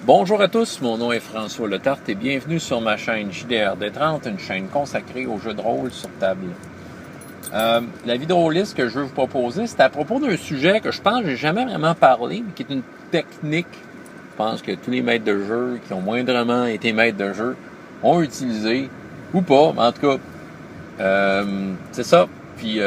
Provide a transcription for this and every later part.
Bonjour à tous, mon nom est François Letarte et bienvenue sur ma chaîne JDRD30, une chaîne consacrée aux jeux de rôle sur table. La vidéoliste que je veux vous proposer, c'est à propos d'un sujet que je pense que j'ai jamais vraiment parlé, mais qui est une technique. Je pense que tous les maîtres de jeu qui ont moindrement été maîtres de jeu ont utilisé, ou pas, mais en tout cas, c'est ça. Puis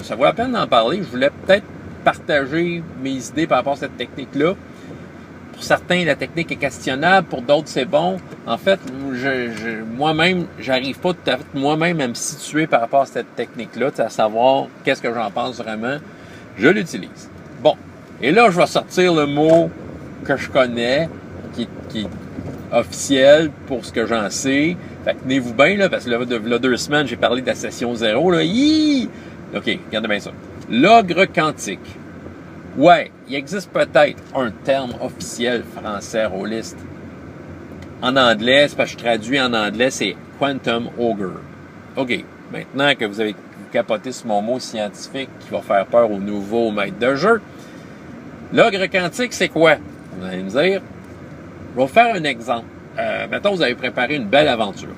ça vaut la peine d'en parler. Je voulais peut-être partager mes idées par rapport à cette technique-là. Pour certains, la technique est questionnable, pour d'autres, c'est bon. En fait, moi-même, j'arrive pas tout à fait moi-même à me situer par rapport à cette technique-là, à savoir qu'est-ce que j'en pense vraiment. Je l'utilise. Bon. Et là, je vais sortir le mot que je connais, qui est officiel pour ce que j'en sais. Fait que tenez-vous bien, là, parce que là, 2 semaines, j'ai parlé de la session 0, là. Hi! OK, regardez bien ça. L'ogre quantique. Ouais, il existe peut-être un terme officiel français rôliste. En anglais, c'est parce que je traduis en anglais, c'est Quantum Ogre. OK, maintenant que vous avez capoté sur mon mot scientifique qui va faire peur aux nouveaux maîtres de jeu, l'ogre quantique, c'est quoi? Vous allez me dire. Je vais vous faire un exemple. Mettons, vous avez préparé une belle aventure.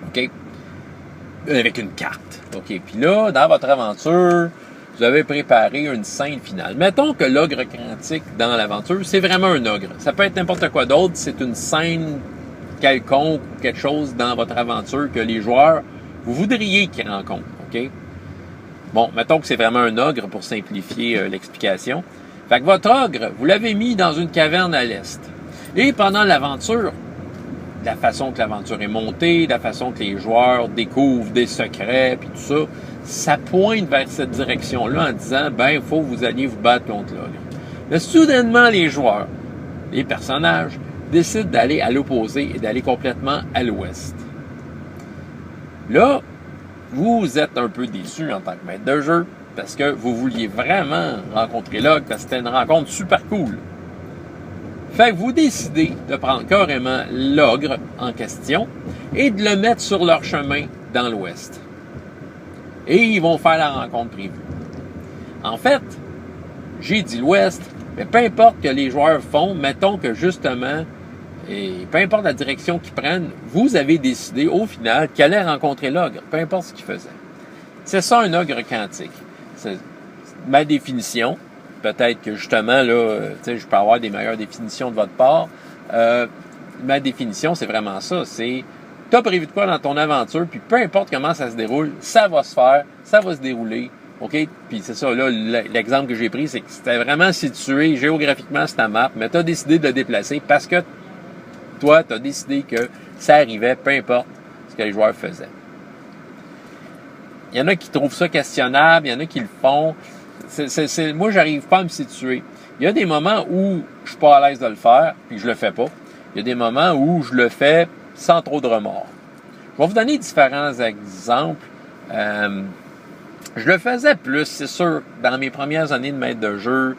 OK? Avec une carte. OK, puis là, dans votre aventure, vous avez préparé une scène finale. Mettons que l'ogre quantique dans l'aventure, c'est vraiment un ogre. Ça peut être n'importe quoi d'autre. C'est une scène quelconque, quelque chose dans votre aventure que les joueurs, vous voudriez qu'ils rencontrent. OK? Bon, mettons que c'est vraiment un ogre pour simplifier l'explication. Fait que votre ogre, vous l'avez mis dans une caverne à l'est. Et pendant l'aventure, la façon que l'aventure est montée, la façon que les joueurs découvrent des secrets, puis tout ça, ça pointe vers cette direction-là en disant, il faut que vous alliez vous battre contre l'ogre. Là, soudainement, les joueurs, les personnages, décident d'aller à l'opposé et d'aller complètement à l'ouest. Là, vous êtes un peu déçus en tant que maître de jeu, parce que vous vouliez vraiment rencontrer l'ogre, parce que c'était une rencontre super cool. Fait que vous décidez de prendre carrément l'ogre en question et de le mettre sur leur chemin dans l'ouest. Et ils vont faire la rencontre prévue. En fait, j'ai dit l'ouest, mais peu importe que les joueurs font, mettons que justement, et peu importe la direction qu'ils prennent, vous avez décidé au final qu'ils allaient rencontrer l'ogre, peu importe ce qu'ils faisaient. C'est ça un ogre quantique. C'est ma définition. Peut-être que justement, là, je peux avoir des meilleures définitions de votre part. Ma définition, c'est vraiment ça. C'est, tu as prévu de quoi dans ton aventure, puis peu importe comment ça se déroule, ça va se faire, ça va se dérouler. OK? Puis c'est ça, là, l'exemple que j'ai pris, c'est que c'était vraiment situé géographiquement sur ta map, mais tu as décidé de le déplacer parce que toi, tu as décidé que ça arrivait, peu importe ce que les joueurs faisaient. Il y en a qui trouvent ça questionnable, il y en a qui le font. Moi, j'arrive pas à me situer. Il y a des moments où je suis pas à l'aise de le faire, puis je le fais pas. Il y a des moments où je le fais sans trop de remords. Je vais vous donner différents exemples. Je le faisais plus, c'est sûr, dans mes premières années de maître de jeu,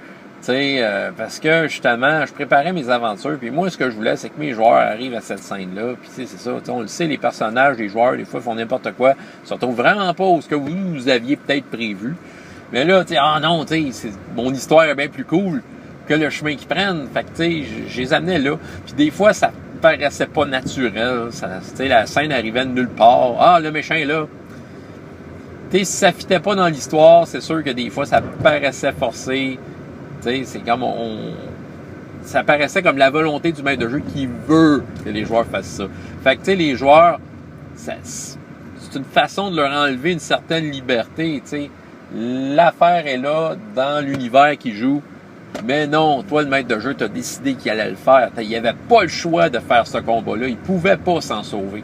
parce que justement, je préparais mes aventures, puis moi, ce que je voulais, c'est que mes joueurs arrivent à cette scène-là, puis c'est ça, on le sait, les personnages, les joueurs, des fois, font n'importe quoi, ils se retrouvent vraiment pas où ce que vous aviez peut-être prévu. Mais là, mon histoire est bien plus cool que le chemin qu'ils prennent. Fait que, je les amenais là. Puis des fois, ça paraissait pas naturel. La scène arrivait de nulle part. Ah, le méchant est là. Si ça fitait pas dans l'histoire, c'est sûr que des fois, ça paraissait forcé. C'est comme ça paraissait comme la volonté du maître de jeu qui veut que les joueurs fassent ça. Fait que, les joueurs, c'est une façon de leur enlever une certaine liberté, L'affaire est là, dans l'univers qu'ils jouent. Mais non, toi, le maître de jeu, tu as décidé qu'il allait le faire. Il n'y avait pas le choix de faire ce combat-là. Il ne pouvait pas s'en sauver.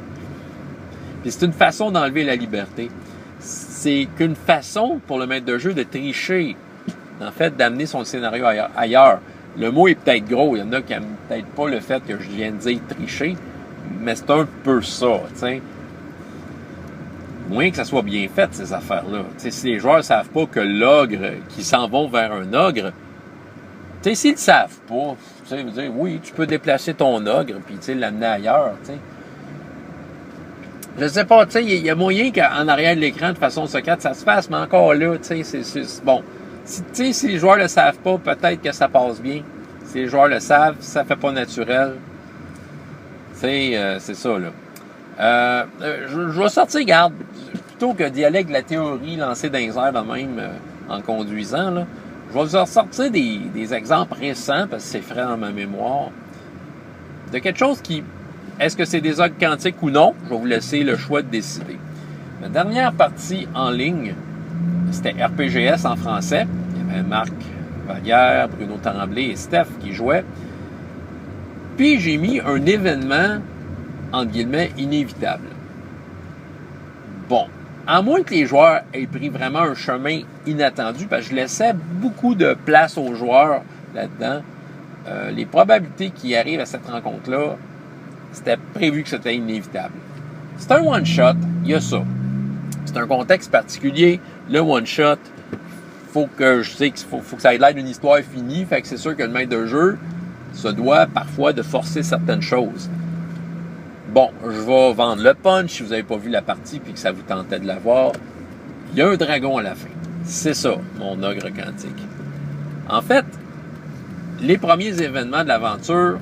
Puis c'est une façon d'enlever la liberté. C'est qu'une façon pour le maître de jeu de tricher. En fait, d'amener son scénario ailleurs. Le mot est peut-être gros. Il y en a qui n'aiment peut-être pas le fait que je viens de dire tricher. Mais c'est un peu ça, Moins que ça soit bien fait, ces affaires-là. Si les joueurs ne savent pas que l'ogre, qu'ils s'en vont vers un ogre, s'ils ne le savent pas, vous dire, oui, tu peux déplacer ton ogre puis l'amener ailleurs. Je ne sais pas, il y a moyen qu'en arrière de l'écran, de façon secrète, ça se fasse, mais encore là, c'est bon. Si les joueurs ne le savent pas, peut-être que ça passe bien. Si les joueurs le savent, ça fait pas naturel. C'est ça, là. Je vais sortir, regarde, plutôt que d'y aller avec la théorie lancée dans les airs de même en conduisant, là, je vais vous ressortir des exemples récents, parce que c'est frais dans ma mémoire, de quelque chose qui... Est-ce que c'est des ogres quantiques ou non? Je vais vous laisser le choix de décider. La dernière partie en ligne, c'était RPGS en français. Il y avait Marc Vallière, Bruno Tremblay et Steph qui jouaient. Puis j'ai mis un événement, entre guillemets, inévitable. Bon, à moins que les joueurs aient pris vraiment un chemin inattendu, parce que je laissais beaucoup de place aux joueurs là-dedans, les probabilités qu'ils arrivent à cette rencontre-là, c'était prévu que c'était inévitable. C'est un one-shot, il y a ça. C'est un contexte particulier. Le one-shot, faut que ça ait l'air d'une histoire finie. Fait que c'est sûr que le maître de jeu se doit parfois de forcer certaines choses. Bon, je vais vendre le punch si vous n'avez pas vu la partie puis que ça vous tentait de la voir. Il y a un dragon à la fin. C'est ça, mon ogre quantique. En fait, les premiers événements de l'aventure,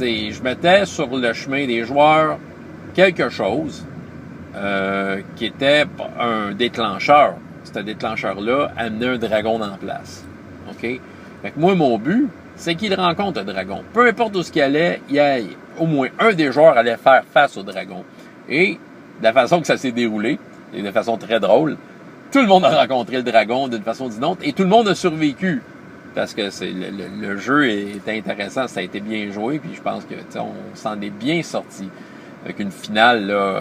je mettais sur le chemin des joueurs quelque chose qui était un déclencheur. Ce déclencheur-là amenait un dragon en place. OK? Fait que moi, mon but, c'est qu'il rencontre un dragon. Peu importe où ce qu'il allait, il y a au moins un des joueurs allait faire face au dragon. Et de la façon que ça s'est déroulé, et de façon très drôle, tout le monde a rencontré le dragon d'une façon ou d'une autre, et tout le monde a survécu. Parce que le jeu est intéressant, ça a été bien joué, puis je pense que on s'en est bien sorti. Avec une finale là,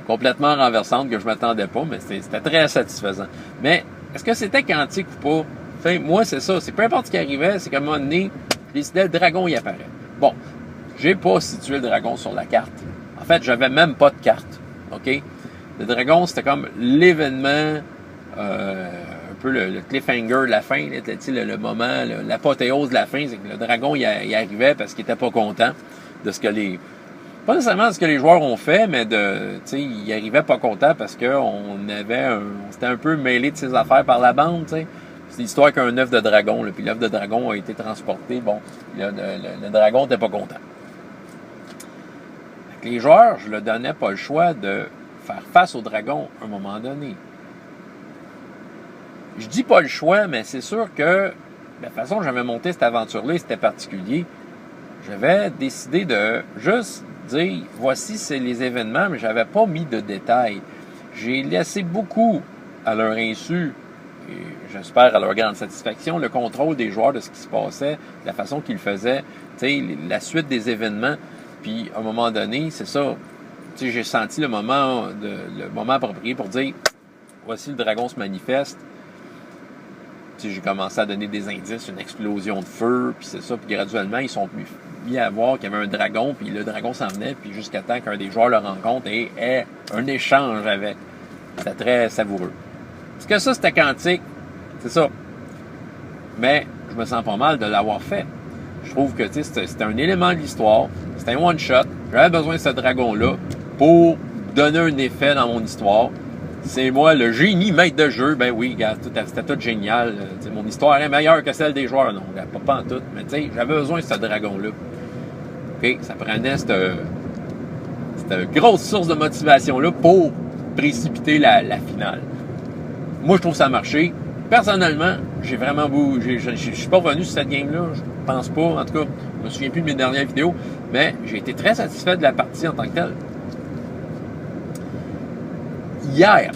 complètement renversante que je ne m'attendais pas, mais c'était très satisfaisant. Mais est-ce que c'était quantique ou pas? Enfin, moi, c'est ça. C'est peu importe ce qui arrivait, c'est qu'à un moment donné, je décidais, le dragon y apparaît. Bon, j'ai pas situé le dragon sur la carte. En fait, j'avais même pas de carte. OK? Le dragon, c'était comme l'événement, un peu le cliffhanger de la fin, le moment, l'apothéose de la fin, c'est que le dragon y arrivait parce qu'il était pas content de ce que pas nécessairement de ce que les joueurs ont fait, mais il arrivait pas content parce qu'on s'était un peu mêlé de ses affaires par la bande, tu sais. C'est l'histoire qu'un œuf de dragon, là, puis l'œuf de dragon a été transporté. Bon, le dragon n'était pas content. Les joueurs, je leur donnais pas le choix de faire face au dragon à un moment donné. Je dis pas le choix, mais c'est sûr que la façon dont j'avais monté cette aventure-là, c'était particulier. J'avais décidé de juste dire, voici c'est les événements, mais j'avais pas mis de détails. J'ai laissé beaucoup à leur insu, et j'espère à leur grande satisfaction, le contrôle des joueurs de ce qui se passait, la façon qu'ils faisaient, la suite des événements. Puis, à un moment donné, c'est ça, j'ai senti le moment approprié pour dire, voici le dragon se manifeste. J'ai commencé à donner des indices, une explosion de feu, puis c'est ça. Puis graduellement, ils sont mis à voir qu'il y avait un dragon, puis le dragon s'en venait, puis jusqu'à temps qu'un des joueurs le rencontre et ait un échange avec. C'était très savoureux. Est-ce que ça, c'était quantique? C'est ça. Mais je me sens pas mal de l'avoir fait. Je trouve que c'était un élément de l'histoire. C'était un one-shot. J'avais besoin de ce dragon-là pour donner un effet dans mon histoire. C'est moi, le génie maître de jeu. Ben oui, regarde, c'était tout génial. Mon histoire est meilleure que celle des joueurs. Non, pas en tout. Mais j'avais besoin de ce dragon-là. OK, ça prenait cette grosse source de motivation-là pour précipiter la finale. Moi, je trouve que ça a marché. Personnellement, j'ai vraiment bougé. Je suis pas revenu sur cette game-là. Je pense pas. En tout cas, je me souviens plus de mes dernières vidéos. Mais j'ai été très satisfait de la partie en tant que telle. Hier,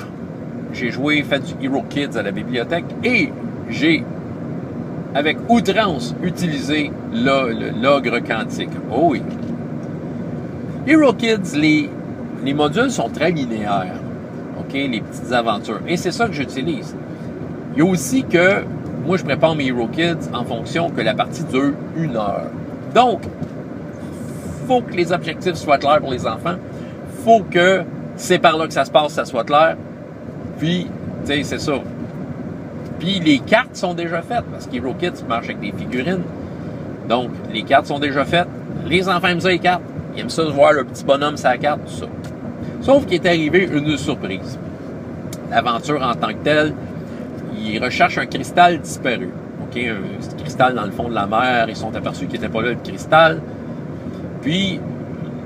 j'ai fait du Hero Kids à la bibliothèque et j'ai, avec outrance, utilisé l'ogre quantique. Oh oui. Hero Kids, les modules sont très linéaires. OK? Les petites aventures. Et c'est ça que j'utilise. Il y a aussi que, moi, je prépare mes Hero Kids en fonction que la partie dure 1 heure. Donc, faut que les objectifs soient clairs pour les enfants. Faut que c'est par là que ça se passe, ça soit clair. Puis, tu sais, c'est ça. Puis, les cartes sont déjà faites, parce qu'Hero Kids marche avec des figurines. Donc, les cartes sont déjà faites. Les enfants aiment ça, les cartes. Ils aiment ça de voir le petit bonhomme sur la carte, tout ça. Sauf qu'il est arrivé une surprise. L'aventure en tant que telle, il recherche un cristal disparu. OK? Un cristal dans le fond de la mer. Ils sont aperçus qu'il n'était pas là, le cristal. Puis,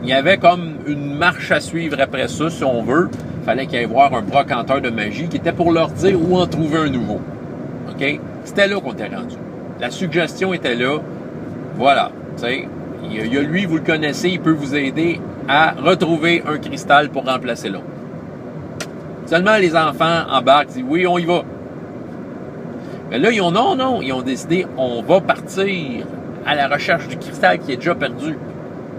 il y avait comme une marche à suivre après ça, si on veut. Il fallait qu'il y ait voir un brocanteur de magie qui était pour leur dire où en trouver un nouveau. OK? C'était là qu'on était rendu. La suggestion était là. Voilà. Tu sais, il y a lui, vous le connaissez, il peut vous aider à retrouver un cristal pour remplacer l'autre. Seulement les enfants embarquent, disent oui, on y va. Mais là, ils ont décidé, on va partir à la recherche du cristal qui est déjà perdu.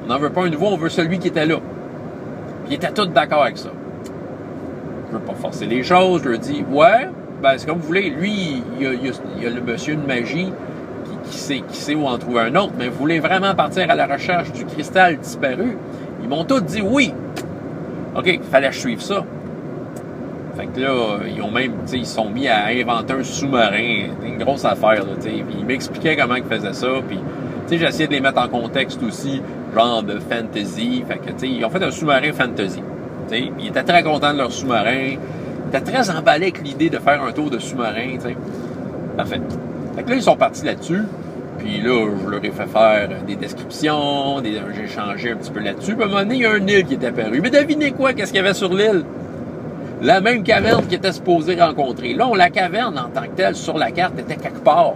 On n'en veut pas un nouveau, on veut celui qui était là. Puis ils étaient tous d'accord avec ça. Je veux pas forcer les choses, je leur dis, ouais, ben c'est comme vous voulez. Lui, il y a le monsieur de magie qui sait où en trouver un autre, mais vous voulez vraiment partir à la recherche du cristal disparu? Ils m'ont tous dit oui. OK, il fallait que je suive ça. Fait que là, ils se sont mis à inventer un sous-marin. C'était une grosse affaire, là, puis ils m'expliquaient comment ils faisaient ça, puis j'essayais de les mettre en contexte aussi, genre de fantasy. Fait que, ils ont fait un sous-marin fantasy. Ils étaient très contents de leur sous-marin. Ils étaient très emballés avec l'idée de faire un tour de sous-marin, Parfait. Fait que là, ils sont partis là-dessus. Puis là, je leur ai fait faire des descriptions, j'ai changé un petit peu là-dessus. Puis à un moment donné, il y a un île qui est apparu. Mais devinez quoi, qu'est-ce qu'il y avait sur l'île? La même caverne qui était supposée rencontrer. Là, la caverne, en tant que telle, sur la carte, était quelque part.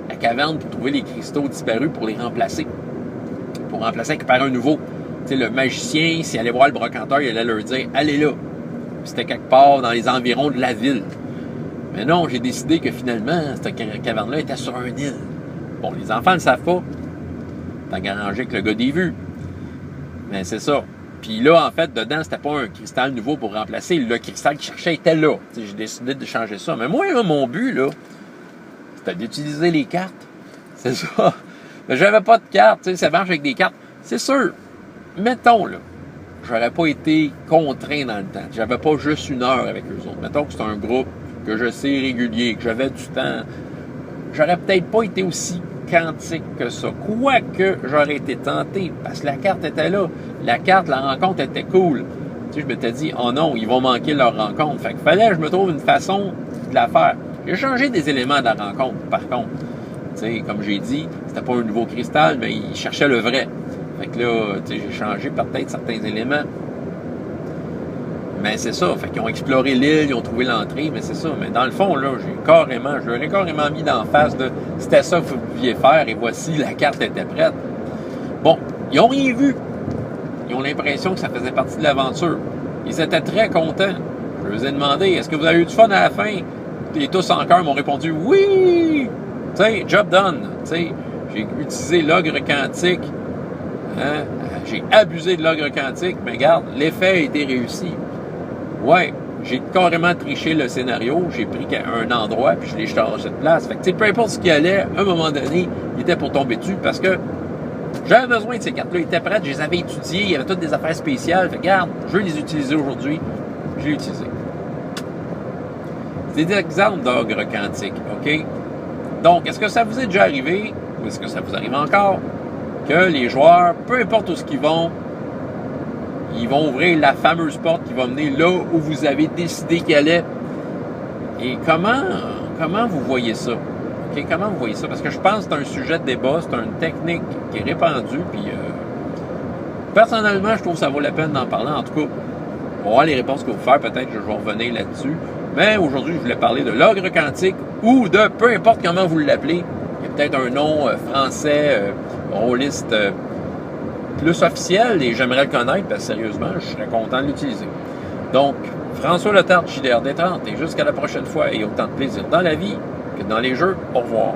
La caverne pour trouver les cristaux disparus pour les remplacer. Pour remplacer par un nouveau. Le magicien, s'il allait voir le brocanteur, il allait leur dire « Allez là ». C'était quelque part dans les environs de la ville. Mais non, j'ai décidé que finalement, cette caverne-là était sur un île. Bon, les enfants ne le savent pas. T'as arrangé avec le gars des vues. Mais c'est ça. Puis là, en fait, dedans, c'était pas un cristal nouveau pour remplacer. Le cristal qu'il cherchait était là. J'ai décidé de changer ça. Mais moi, là, mon but, là, c'était d'utiliser les cartes. C'est ça. Mais j'avais pas de cartes. Ça marche avec des cartes. C'est sûr. Mettons, là, j'aurais pas été contraint dans le temps. J'avais pas juste une heure avec eux autres. Mettons que c'est un groupe que je sais régulier, que j'avais du temps. J'aurais peut-être pas été aussi quantique que ça. Quoique, j'aurais été tenté, parce que la carte était là. La rencontre était cool. Je m'étais dit, oh non, ils vont manquer leur rencontre. Fait qu'il fallait que je me trouve une façon de la faire. J'ai changé des éléments de la rencontre, par contre. Comme j'ai dit, c'était pas un nouveau cristal, mais ils cherchaient le vrai. Fait que là, j'ai changé peut-être certains éléments. Mais c'est ça. Fait qu'ils ont exploré l'île, ils ont trouvé l'entrée, mais c'est ça. Mais dans le fond, là, je leur ai carrément mis d'en face de c'était ça que vous pouviez faire et voici, la carte était prête. Bon, ils n'ont rien vu. Ils ont l'impression que ça faisait partie de l'aventure. Ils étaient très contents. Je leur ai demandé, est-ce que vous avez eu du fun à la fin? Et tous en cœur m'ont répondu oui! Tu sais, job done. Tu sais, j'ai utilisé l'ogre quantique. Hein? J'ai abusé de l'ogre quantique, mais regarde, l'effet a été réussi. Ouais, j'ai carrément triché le scénario, j'ai pris un endroit, puis je l'ai changé de place. Fait que, peu importe ce qui allait, à un moment donné, il était pour tomber dessus, parce que j'avais besoin de ces cartes-là, ils étaient prêtes, je les avais étudiées, il y avait toutes des affaires spéciales. Fait que, regarde, je vais les utiliser aujourd'hui, je l'ai utilisé. C'est des exemples d'ogre quantique, OK? Donc, est-ce que ça vous est déjà arrivé, ou est-ce que ça vous arrive encore, que les joueurs, peu importe où ce qu'ils vont ouvrir la fameuse porte qui va mener là où vous avez décidé qu'elle est. Et comment vous voyez ça? Okay? Comment vous voyez ça? Parce que je pense que c'est un sujet de débat, c'est une technique qui est répandue, puis personnellement, je trouve que ça vaut la peine d'en parler. En tout cas, on va voir les réponses que vous faire, peut-être que je vais revenir là-dessus. Mais aujourd'hui, je voulais parler de l'ogre quantique ou de peu importe comment vous l'appelez. Il y a peut-être un nom français, rôliste plus officiel et j'aimerais le connaître parce que sérieusement, je serais content de l'utiliser. Donc, François Letarte, JDR Détrante et jusqu'à la prochaine fois et autant de plaisir dans la vie que dans les jeux. Au revoir.